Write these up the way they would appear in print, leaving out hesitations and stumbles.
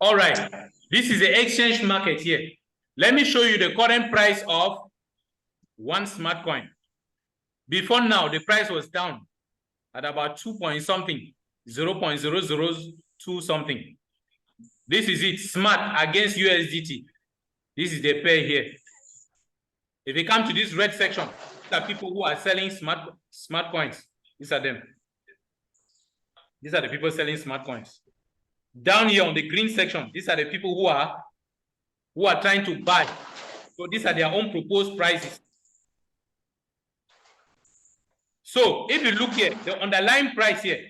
All right. This is the exchange market here. Let me show you the current price of one smart coin. Before now, the price was down at about 2 point something, 0.002 something. This is it, smart against USDT. This is the pair here. If you come to this red section, these are people who are selling smart coins. These are them. These are the people selling smart coins. Down here on the green section, these are the people who are trying to buy. So these are their own proposed prices. So if you look here, the underlying price here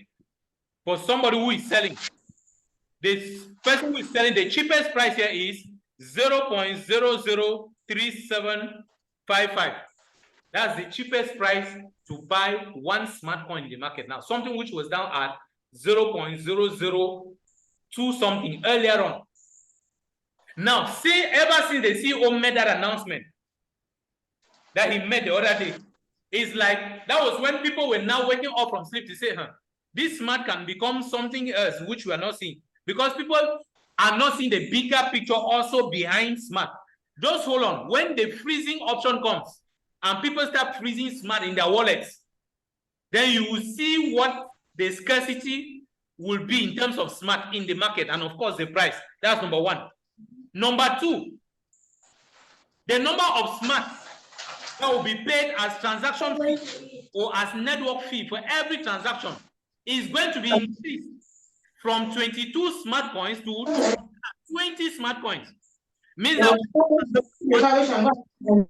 for somebody who is selling, this person who is selling, the cheapest price here is 0.003755. That's the cheapest price to buy one smart coin in the market now. Something which was down at 0.002 something earlier on. Now, see, ever since the CEO made that announcement that he made the other day, it's like that was when people were now waking up from sleep to say, this smart can become something else which we are not seeing, because people are not seeing the bigger picture also behind smart. Just hold on. When the freezing option comes and people start freezing smart in their wallets, then you will see what the scarcity will be in terms of smart in the market, and of course the price. That's number one. Number two, the number of smart that will be paid as transaction fee or as network fee for every transaction is going to be increased from 22 smart coins to 20 smart coins. Means that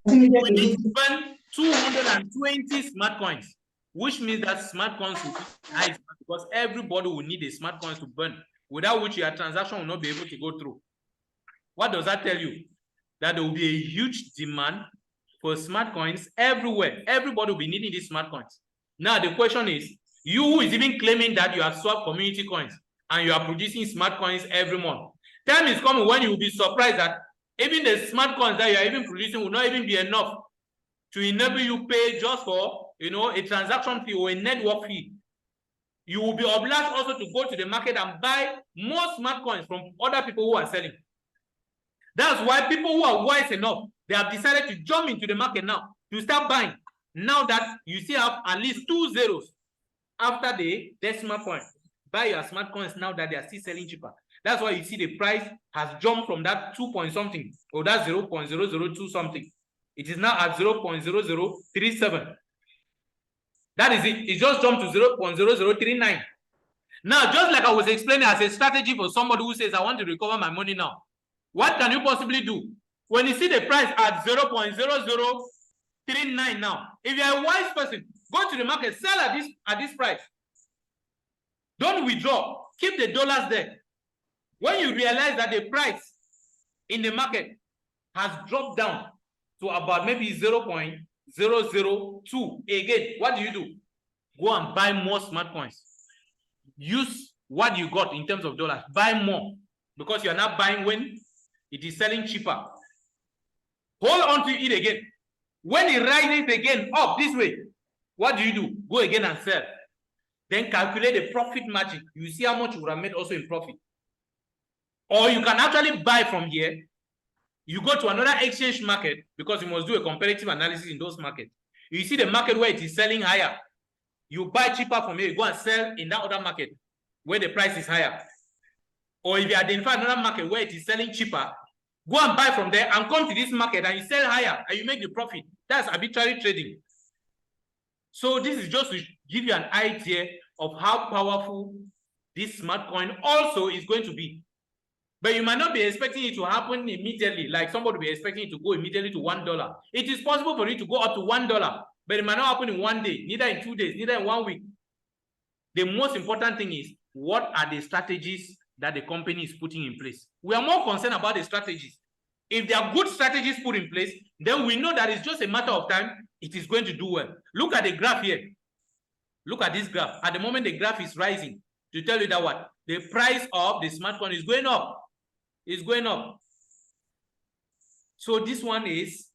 we need to burn 220 smart coins, which means that smart coins will be high because everybody will need a smart coins to burn, without which your transaction will not be able to go through. What does that tell you? That there will be a huge demand for smart coins everywhere. Everybody will be needing these smart coins. Now the question is, you who is even claiming that you have swapped community coins and you are producing smart coins every month, time is coming when you will be surprised that even the smart coins that you are even producing will not even be enough to enable you pay just for, a transaction fee or a network fee. You will be obliged also to go to the market and buy more smart coins from other people who are selling. That's why people who are wise enough, they have decided to jump into the market now to start buying. Now that you still have at least 2 zeros after the decimal point, buy your smart coins now that they are still selling cheaper. That's why you see the price has jumped from that 2 point something or that 0.002 something. It is now at 0.0037. That is it. It just jumped to 0.0039. Now, just like I was explaining as a strategy for somebody who says, I want to recover my money now, what can you possibly do? When you see the price at 0.0039 now, if you're a wise person, go to the market, sell at this price. Don't withdraw. Keep the dollars there. When you realize that the price in the market has dropped down to about maybe 0.002, again, what do? Go and buy more smart coins. Use what you got in terms of dollars. Buy more, because you're not buying when it is selling cheaper. Hold on to it again. When it rises again up this way, what do? Go again and sell. Then calculate the profit margin. You see how much you would have made also in profit. Or you can actually buy from here. You go to another exchange market, because you must do a comparative analysis in those markets. You see the market where it is selling higher. You buy cheaper from here. You go and sell in that other market where the price is higher. Or if you identify another market where it is selling cheaper, go and buy from there and come to this market and you sell higher and you make the profit. That's arbitrary trading. So this is just to give you an idea of how powerful this smart coin also is going to be. But you might not be expecting it to happen immediately, like somebody will be expecting it to go immediately to $1. It is possible for it to go up to $1, but it might not happen in 1 day, neither in 2 days, neither in 1 week. The most important thing is, what are the strategies that the company is putting in place? We are more concerned about the strategies. If there are good strategies put in place, then we know that it's just a matter of time, it is going to do well. Look at the graph here. Look at this graph. At the moment, the graph is rising to tell you that what? The price of the smart coin is going up. It's going up. So this one is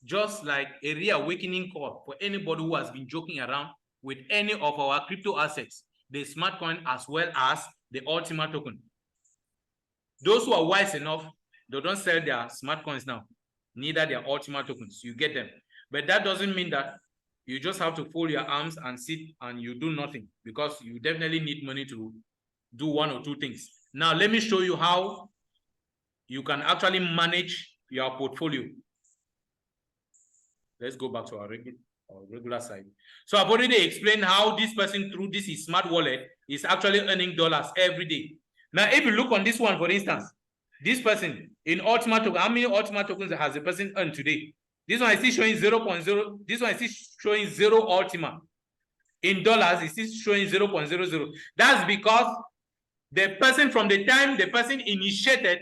just like a reawakening call for anybody who has been joking around with any of our crypto assets, the smart coin as well as the Ultima token. Those who are wise enough, they don't sell their smart coins now, neither their Ultima tokens. You get them. But that doesn't mean that you just have to fold your arms and sit and you do nothing, because you definitely need money to do one or two things. Now, let me show you how you can actually manage your portfolio. Let's go back to our regular side. So I've already explained how this person, through this his smart wallet, is actually earning dollars every day. Now, if you look on this one, for instance, this person in Ultima token, how many Ultima tokens has the person earned today? This one is still showing 0.0. This one is still showing 0 Ultima. In dollars, it's still showing 0.00. That's because the person, from the time the person initiated,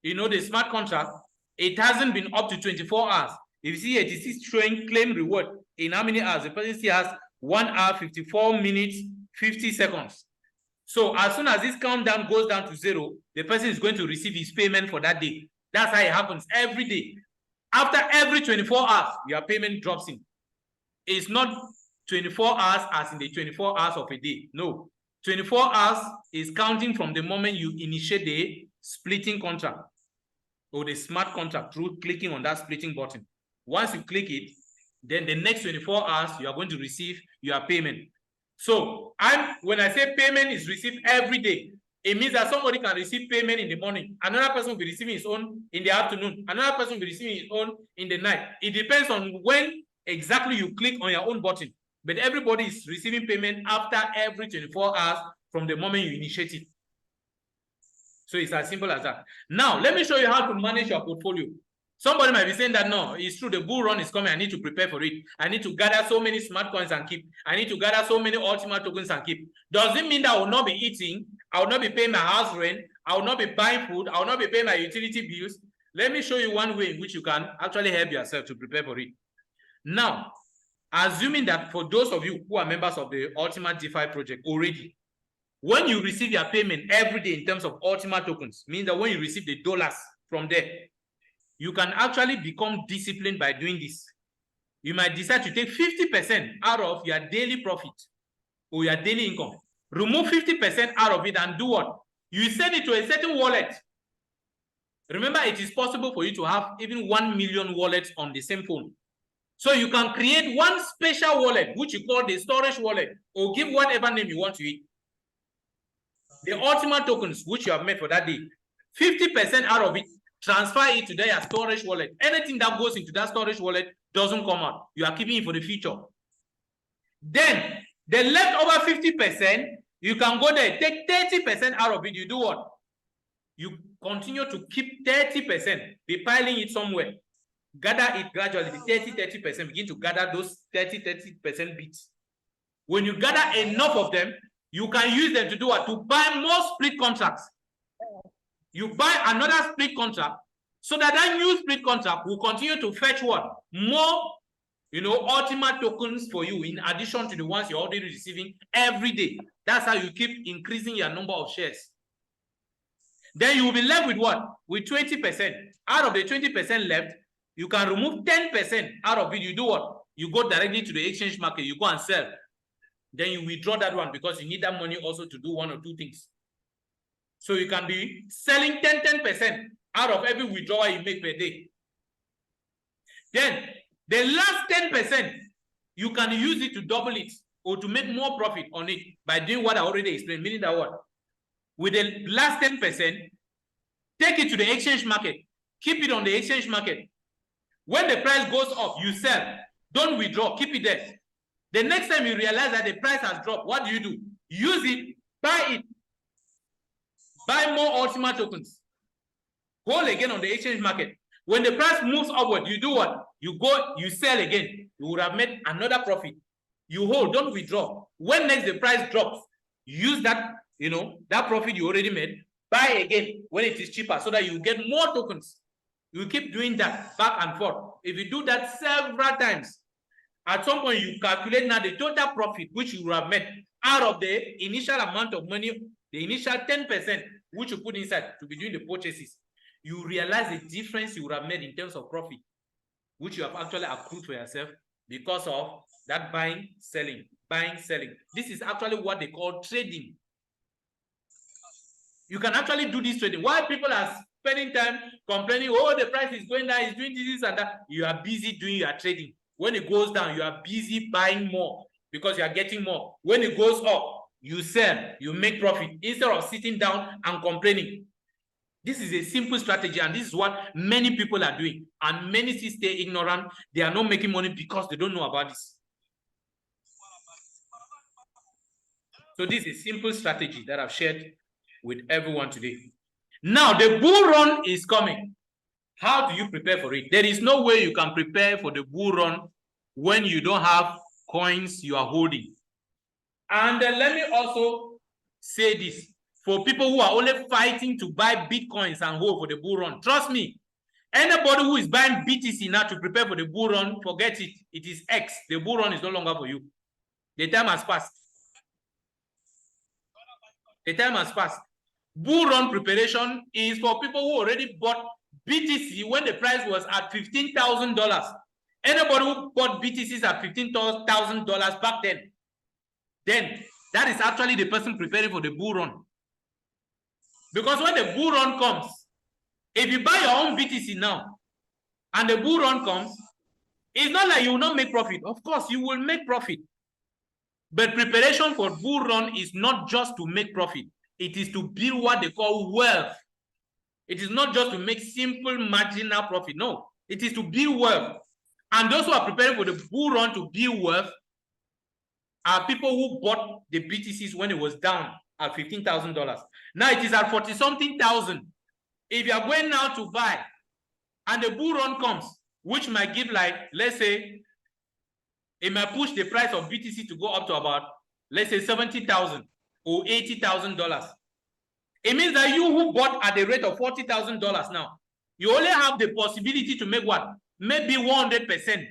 the smart contract, it hasn't been up to 24 hours. If you see it is showing claim reward in how many hours? The person still has 1 hour, 54 minutes, 50 seconds. So as soon as this countdown goes down to 0, the person is going to receive his payment for that day. That's how it happens every day. After every 24 hours, your payment drops in. It's not 24 hours as in the 24 hours of a day. No. 24 hours is counting from the moment you initiate the splitting contract or the smart contract through clicking on that splitting button. Once you click it, then the next 24 hours, you are going to receive your payment. So when I say payment is received every day, it means that somebody can receive payment in the morning. Another person will be receiving his own in the afternoon. Another person will be receiving his own in the night. It depends on when exactly you click on your own button. But everybody is receiving payment after every 24 hours from the moment you initiate it. So it's as simple as that. Now, let me show you how to manage your portfolio. Somebody might be saying that, no, it's true, the bull run is coming. I need to prepare for it. I need to gather so many smart coins and keep. I need to gather so many Ultima tokens and keep. Does it mean that I will not be eating? I will not be paying my house rent? I will not be buying food? I will not be paying my utility bills? Let me show you one way in which you can actually help yourself to prepare for it. Now, assuming that for those of you who are members of the Ultima Defi project already, when you receive your payment every day in terms of Ultima tokens, means that when you receive the dollars from there, you can actually become disciplined by doing this. You might decide to take 50% out of your daily profit or your daily income. Remove 50% out of it and do what? You send it to a certain wallet. Remember, it is possible for you to have even 1 million wallets on the same phone. So you can create one special wallet, which you call the storage wallet, or give whatever name you want to it. The Ultima tokens, which you have made for that day, 50% out of it, transfer it to their storage wallet. Anything that goes into that storage wallet doesn't come out. You are keeping it for the future. Then, the leftover 50%, you can go there, take 30% out of it. You do what? You continue to keep 30%, be piling it somewhere. Gather it gradually, the 30%, begin to gather those 30% bits. When you gather enough of them, you can use them to do what? To buy more split contracts. You buy another split contract so that new split contract will continue to fetch what? More, Ultima tokens for you in addition to the ones you're already receiving every day. That's how you keep increasing your number of shares. Then you will be left with what? With 20%. Out of the 20% left, you can remove 10% out of it. You do what? You go directly to the exchange market. You go and sell. Then you withdraw that one because you need that money also to do one or two things. So you can be selling 10% out of every withdrawal you make per day. Then the last 10%, you can use it to double it or to make more profit on it by doing what I already explained, meaning that what? With the last 10%, take it to the exchange market. Keep it on the exchange market. When the price goes up, you sell. Don't withdraw. Keep it there. The next time you realize that the price has dropped, what do? Use it, buy it. Buy more Ultima tokens. Hold again on the exchange market. When the price moves upward, you do what? You go, you sell again. You would have made another profit. You hold, don't withdraw. When next the price drops, use that, that profit you already made, buy again when it is cheaper so that you get more tokens. You keep doing that back and forth. If you do that several times, at some point you calculate now the total profit which you have made out of the initial amount of money, the initial 10% which you put inside to be doing the purchases. You realize the difference you would have made in terms of profit, which you have actually accrued for yourself because of that buying, selling, buying, selling. This is actually what they call trading. You can actually do this trading. While people are spending time complaining, oh, the price is going down, it's doing this and that, you are busy doing your trading. When it goes down, you are busy buying more because you are getting more. When it goes up, you sell, you make profit instead of sitting down and complaining. This is a simple strategy, and this is what many people are doing. And many still stay ignorant. They are not making money because they don't know about this. So this is a simple strategy that I've shared with everyone today. Now, the bull run is coming. How do you prepare for it? There is no way you can prepare for the bull run when you don't have coins you are holding. And let me also say this. For people who are only fighting to buy Bitcoins and hold for the bull run, trust me, anybody who is buying BTC now to prepare for the bull run, forget it. It is X. The bull run is no longer for you. The time has passed. The time has passed. Bull run preparation is for people who already bought BTC when the price was at $15,000. Anybody who bought BTCs at $15,000 back then that is actually the person preparing for the bull run. Because when the bull run comes, if you buy your own BTC now and the bull run comes, it's not like you will not make profit. Of course, you will make profit. But preparation for bull run is not just to make profit. It is to build what they call wealth. It is not just to make simple marginal profit. No, it is to build wealth. And those who are preparing for the bull run to build wealth are people who bought the BTCs when it was down at $15,000. Now it is at 40-something thousand. If you are going now to buy and the bull run comes, which might give, like, let's say, it might push the price of BTC to go up to about, let's say, $70,000 or $80,000. It means that you who bought at the rate of $40,000 now, you only have the possibility to make what? Maybe 100%.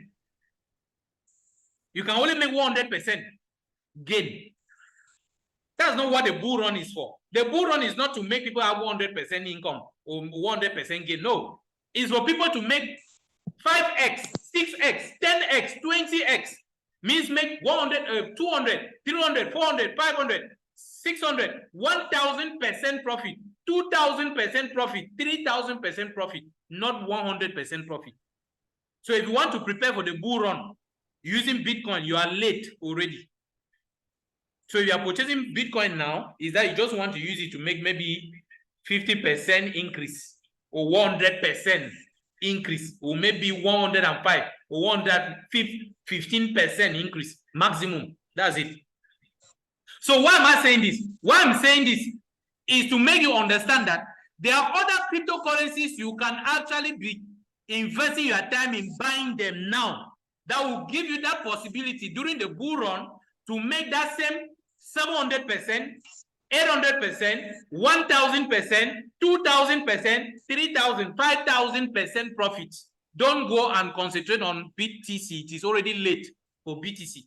You can only make 100% gain. That's not what the bull run is for. The bull run is not to make people have 100% income or 100% gain. No, it's for people to make 5x, 6x, 10x, 20x. Means make 100, 200, 300, 400, 500, 600, 1,000% profit, 2,000% profit, 3,000% profit, not 100% profit. So if you want to prepare for the bull run using Bitcoin, you are late already. So if you are purchasing Bitcoin now, is that you just want to use it to make maybe 50% increase or 100% increase or maybe 105 or 115% increase maximum. That's it. So why am I saying this? Why I'm saying this is to make you understand that there are other cryptocurrencies you can actually be investing your time in buying them now that will give you that possibility during the bull run to make that same 700%, 800%, 1,000%, 2,000%, 3,000, 5,000% profits. Don't go and concentrate on BTC. It is already late for BTC.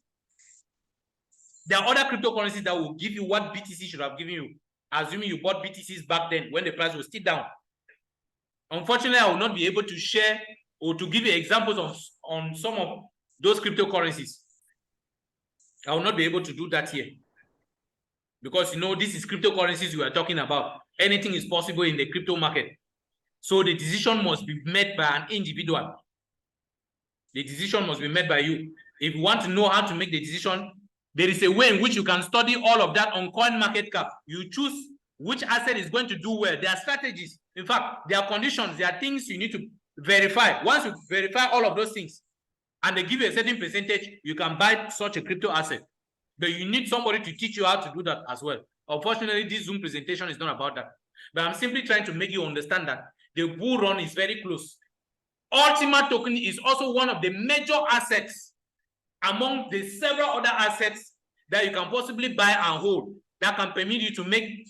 There are other cryptocurrencies that will give you what BTC should have given you, assuming you bought BTCs back then when the price was still down. Unfortunately, I will not be able to share or to give you examples on some of those cryptocurrencies. I will not be able to do that here. Because, you know, this is cryptocurrencies we are talking about. Anything is possible in the crypto market. So the decision must be made by an individual. The decision must be made by you. If you want to know how to make the decision, there is a way in which you can study all of that on CoinMarketCap. You choose which asset is going to do well. There are strategies. In fact, there are conditions. There are things you need to verify. Once you verify all of those things, and they give you a certain percentage, you can buy such a crypto asset. But you need somebody to teach you how to do that as well. Unfortunately, this Zoom presentation is not about that. But I'm simply trying to make you understand that the bull run is very close. Ultima token is also one of the major assets among the several other assets that you can possibly buy and hold that can permit you to make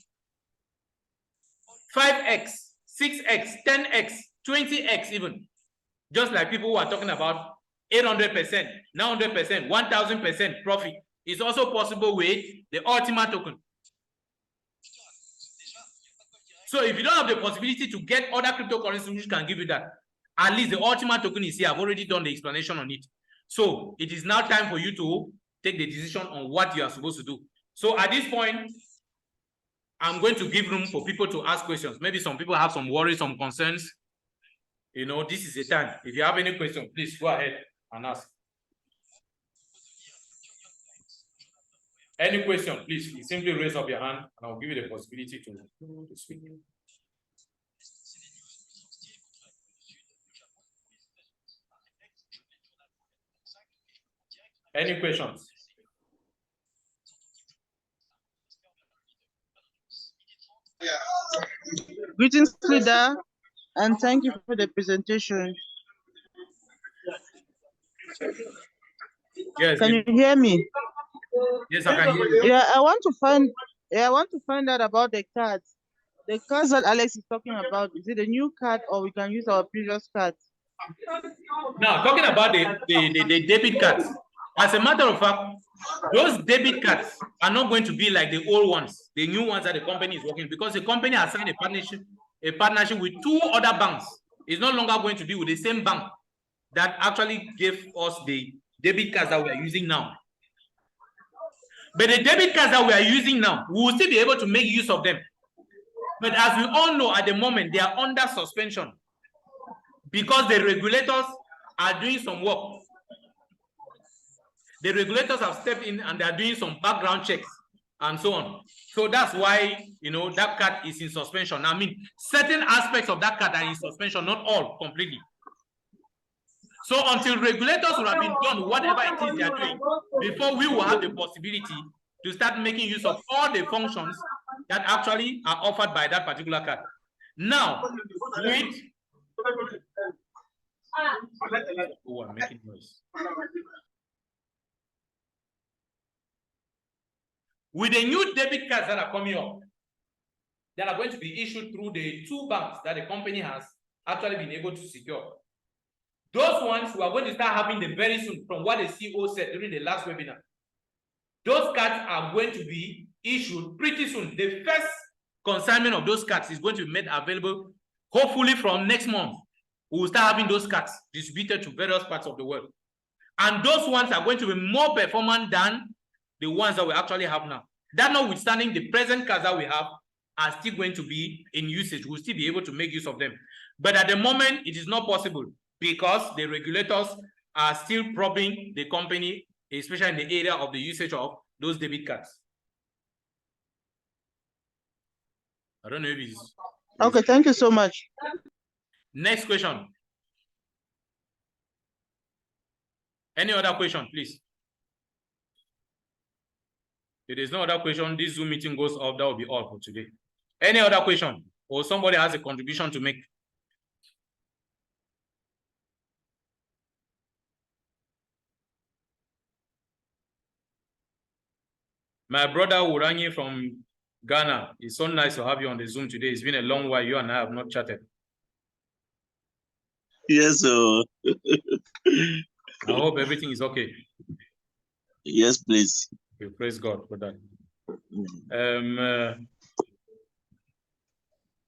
5x, 6x, 10x, 20x even. Just like people who are talking about 800%, 900%, 1,000% profit. Is also possible with the Ultima token. So if you don't have the possibility to get other cryptocurrencies which can give you that, at least the Ultima token is here. I've already done the explanation on it. So it is now time for you to take the decision on what you are supposed to do. So at this point, I'm going to give room for people to ask questions. Maybe some people have some worries, some concerns. You know, this is the time. If you have any question, please go ahead and ask. Any question, please, you simply raise up your hand and I'll give you the possibility to speak. Any questions? Greetings, leader, and thank you for the presentation. Yes. Can you hear me? Yes, I can hear you. Yeah, I want to find out about the cards. The cards that Alex is talking about, is it a new card or we can use our previous cards? Now, talking about the debit cards, as a matter of fact, those debit cards are not going to be like the old ones, the new ones that the company is working, because the company has signed a partnership with 2 other banks. It's no longer going to be with the same bank that actually gave us the debit cards that we are using now. But the debit cards that we are using now, we will still be able to make use of them. But as we all know, at the moment, they are under suspension because the regulators are doing some work. The regulators have stepped in and they are doing some background checks and so on. So that's why, you know, that card is in suspension. I mean, certain aspects of that card are in suspension, not all completely. So until regulators will have been done whatever it is they are doing, before we will have the possibility to start making use of all the functions that actually are offered by that particular card. Now, with oh, I'm making noise. With the new debit cards that are coming up, that are going to be issued through the 2 banks that the company has actually been able to secure. Those ones we are going to start having them very soon, from what the CEO said during the last webinar. Those cards are going to be issued pretty soon. The first consignment of those cards is going to be made available, hopefully from next month. We will start having those cards distributed to various parts of the world. And those ones are going to be more performant than the ones that we actually have now. That notwithstanding, the present cards that we have are still going to be in usage. We'll still be able to make use of them. But at the moment, it is not possible because the regulators are still probing the company, especially in the area of the usage of those debit cards. I don't know if it's... Okay, thank you so much. Next question. Any other question, please? If there's no other question, this Zoom meeting goes off. That will be all for today. Any other question? Or somebody has a contribution to make? My brother Uranyi from Ghana, it's so nice to have you on the Zoom today. It's been a long while. You and I have not chatted. Yes, sir. I hope everything is okay. Yes, please. Okay, praise God for that.